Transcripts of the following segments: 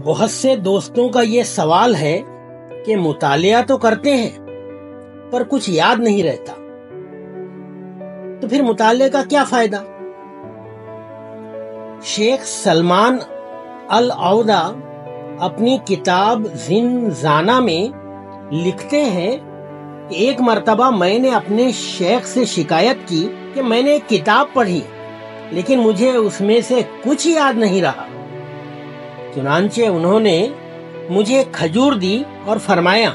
بہت سے دوستوں کا یہ سوال ہے کہ مطالعہ تو کرتے ہیں پر کچھ یاد نہیں رہتا، تو پھر مطالعے کا کیا فائدہ؟ شیخ سلمان العودہ اپنی کتاب زنزانہ میں لکھتے ہیں کہ ایک مرتبہ میں نے اپنے شیخ سے شکایت کی کہ میں نے ایک کتاب پڑھی لیکن مجھے اس میں سے کچھ یاد نہیں رہا۔ چنانچہ انہوں نے مجھے کھجور دی اور فرمایا،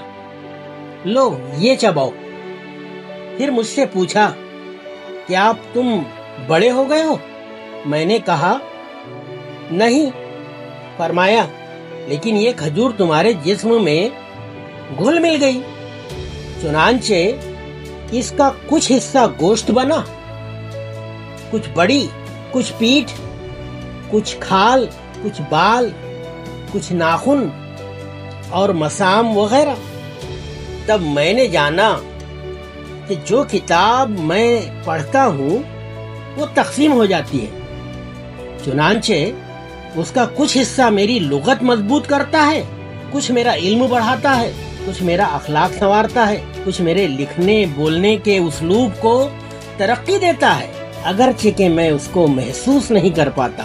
لو یہ چباؤ۔ پھر مجھ سے پوچھا، کیا اب تم بڑے ہو گئے ہو؟ میں نے کہا نہیں۔ فرمایا، لیکن یہ کھجور تمہارے جسم میں گھل مل گئی۔ چنانچہ اس کا کچھ حصہ گوشت بنا، کچھ بڑی، کچھ پیٹھ، کچھ کھال، کچھ بال، کچھ ناخن اور مسام وغیرہ۔ تب میں نے جانا کہ جو کتاب میں پڑھتا ہوں وہ تقسیم ہو جاتی ہے، چنانچہ اس کا کچھ حصہ میری لغت مضبوط کرتا ہے، کچھ میرا علم بڑھاتا ہے، کچھ میرا اخلاق سنوارتا ہے، کچھ میرے لکھنے بولنے کے اسلوب کو ترقی دیتا ہے، اگرچہ کہ میں اس کو محسوس نہیں کر پاتا۔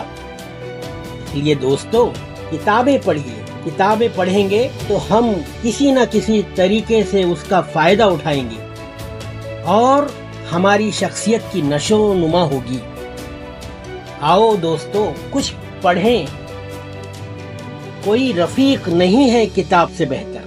اس لیے دوستو، کتابیں پڑھیے۔ کتابیں پڑھیں گے تو ہم کسی نہ کسی طریقے سے اس کا فائدہ اٹھائیں گے اور ہماری شخصیت کی نشو و نما ہوگی۔ آؤ دوستو، کچھ پڑھیں۔ کوئی رفیق نہیں ہے کتاب سے بہتر۔